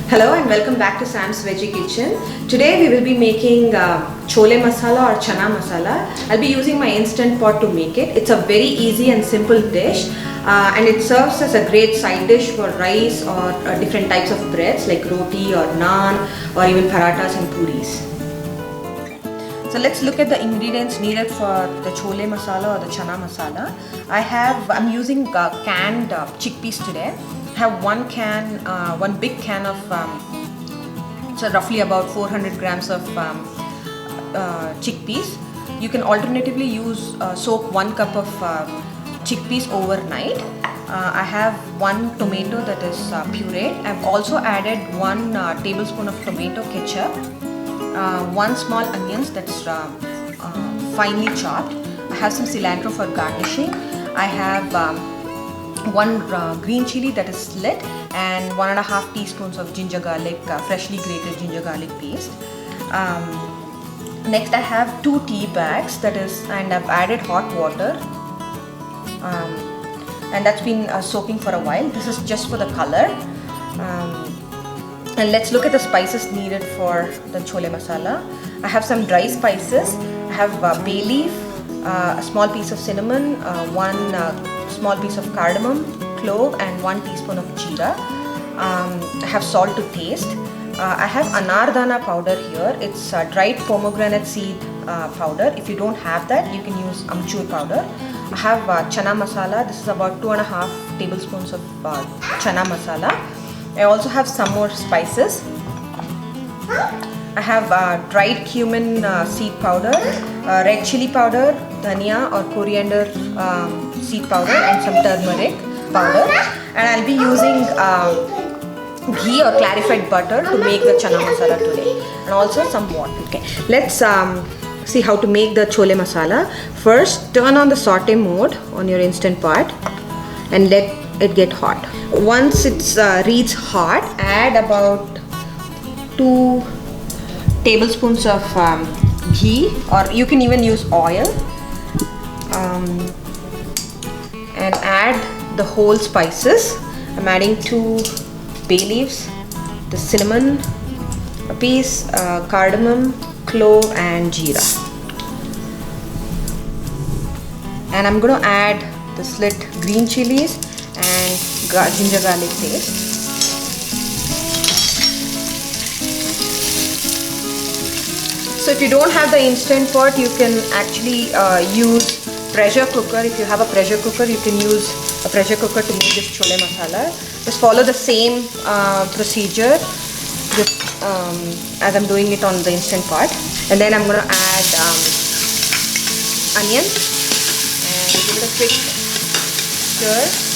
Hello and welcome back to Sam's Veggie Kitchen. Today we will be making chole masala or chana masala. I'll be using my instant pot to make it. It's a very easy and simple dish and it serves as a great side dish for rice or different types of breads like roti or naan or even parathas and puris. So let's look at the ingredients needed for the chole masala or the chana masala. I'm using canned chickpeas today. I have one big can of, so roughly about 400 grams of chickpeas. You can alternatively soak 1 cup of chickpeas overnight. I have 1 tomato that is pureed. I've also added 1 tablespoon of tomato ketchup, 1 small onions that's finely chopped. I have some cilantro for garnishing. I have 1 green chili that is slit and 1.5 teaspoons of ginger garlic, freshly grated ginger garlic paste. Next I have 2 tea bags and I've added hot water and that's been soaking for a while. This is just for the color. And let's look at the spices needed for the chole masala. I have some dry spices. I have bay leaf, a small piece of cinnamon, 1 small piece of cardamom, clove and 1 teaspoon of jeera. I have salt to taste. I have anardana powder here. It's dried pomegranate seed powder. If you don't have that, you can use amchur powder. I have chana masala. This is about 2.5 tablespoons of chana masala. I also have some more spices. I have dried cumin seed powder, red chili powder, dhania or coriander seed powder and some turmeric powder, and I'll be using ghee or clarified butter to make the chana masala today, and also some water. Okay, let's see how to make the chole masala. First, turn on the saute mode on your instant pot and let it get hot. Once it's reaches hot, add about 2 tablespoons of ghee, or you can even use oil, and add the whole spices. I'm adding 2 bay leaves, the cinnamon, a piece, cardamom, clove and jeera. And I'm going to add the slit green chilies and ginger garlic paste. So if you don't have the instant pot, you can actually use pressure cooker. If you have a pressure cooker, you can use a pressure cooker to make this chole masala. Just follow the same procedure as I'm doing it on the instant pot. And then I'm going to add onion and give it a quick stir.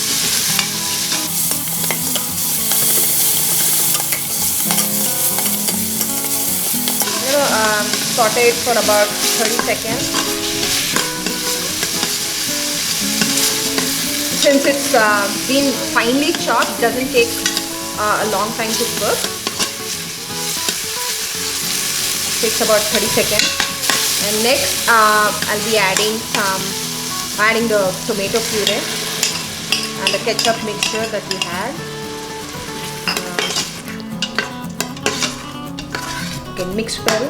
Saute it for about 30 seconds. Since it's been finely chopped, it doesn't take a long time to cook. It takes about 30 seconds. And next, I'll be adding the tomato puree and the ketchup mixture that we had. Okay, mix well.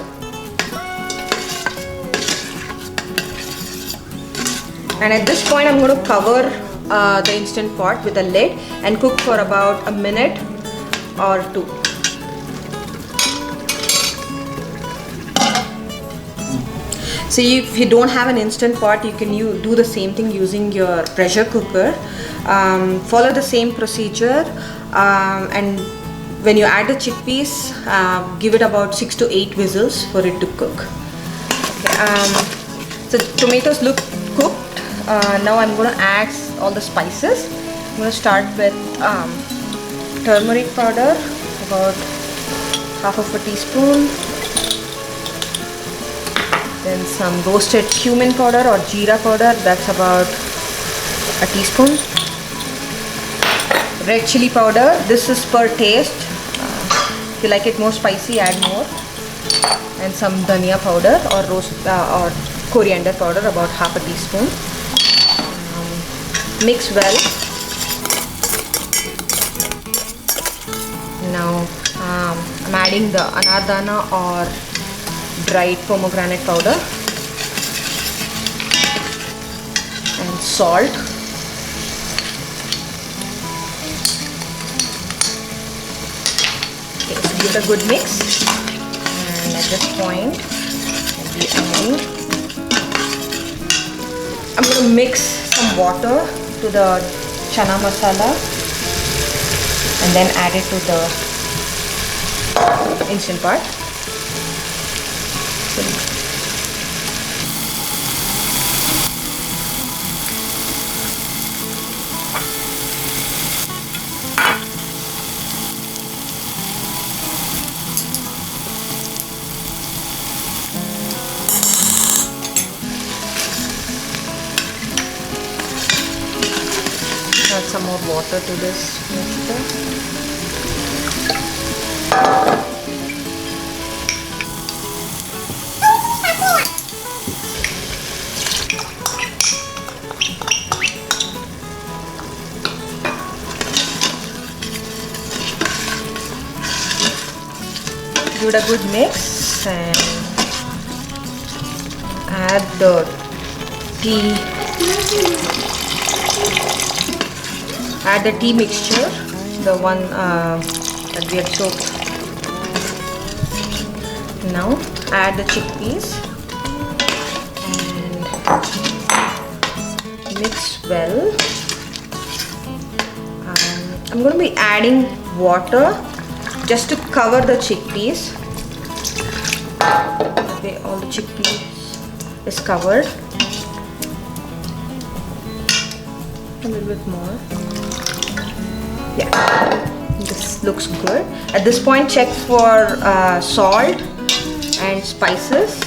And at this point, I'm going to cover the instant pot with a lid and cook for about a minute or 2. So if you don't have an instant pot, you can do the same thing using your pressure cooker. Follow the same procedure, and when you add the chickpeas, give it about 6 to 8 whistles for it to cook. Okay, so tomatoes look cooked. Now I'm going to add all the spices. I'm going to start with turmeric powder, about half of a teaspoon. Then some roasted cumin powder or jeera powder, that's about a teaspoon. Red chili powder, this is per taste. If you like it more spicy, add more. And some dhania powder or coriander powder, about half a teaspoon. Mix well. Now I'm adding the anardana or dried pomegranate powder and salt. Okay, so give it a good mix, and at this point I'm going to mix some water to the chana masala and then add it to the instant pot. Add some more water to this mixture. Give it a good mix and add the tea. Add the tea mixture, the one that we had soaked. Now add the chickpeas and mix well. I'm going to be adding water just to cover the chickpeas. Okay, all the chickpeas is covered. A little bit more. Yeah, this looks good. At this point, check for salt and spices,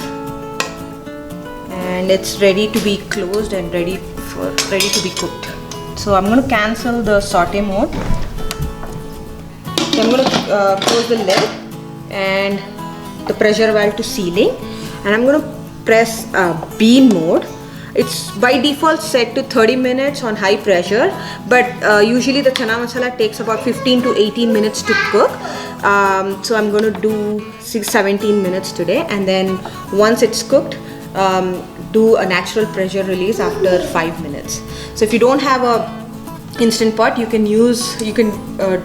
and it's ready to be closed and ready to be cooked. So I'm going to cancel the saute mode. So I'm going to close the lid and the pressure valve to ceiling, and I'm going to press bean mode. It's by default set to 30 minutes on high pressure, but usually the chana masala takes about 15 to 18 minutes to cook. So I'm going to do 17 minutes today, and then once it's cooked, do a natural pressure release after 5 minutes. So if you don't have a instant pot, you can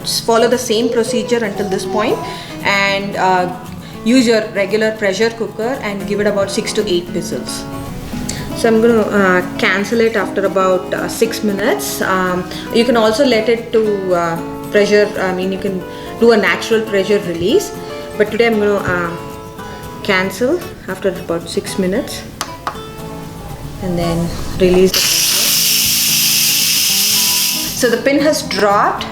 follow the same procedure until this point and use your regular pressure cooker and give it about 6 to 8 whistles. So I'm going to cancel it after about 6 minutes. You can also let it to pressure, you can do a natural pressure release, but today I'm going to cancel after about 6 minutes and then release the pressure. So the pin has dropped.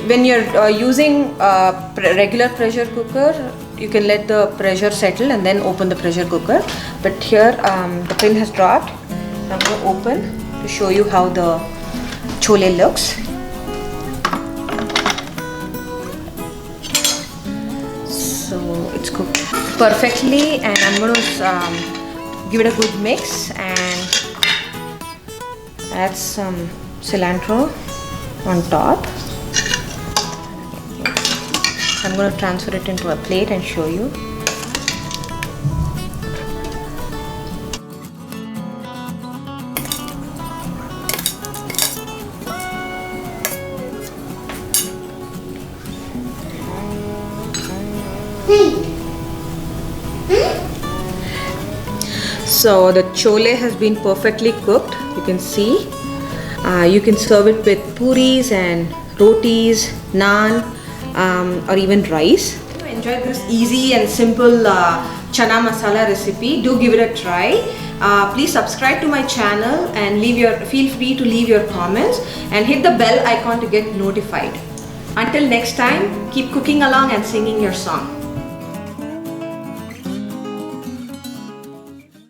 When you're using a regular pressure cooker, you can let the pressure settle and then open the pressure cooker. But here the pin has dropped. I'm going to open to show you how the chole looks. So it's cooked perfectly, and I'm going to give it a good mix and add some cilantro on top. I'm going to transfer it into a plate and show you. So the chole has been perfectly cooked. You can see. You can serve it with puris and rotis, naan, or even rice. If you enjoyed this easy and simple chana masala recipe, do give it a try. Please subscribe to my channel and feel free to leave your comments and hit the bell icon to get notified. Until next time, keep cooking along and singing your song.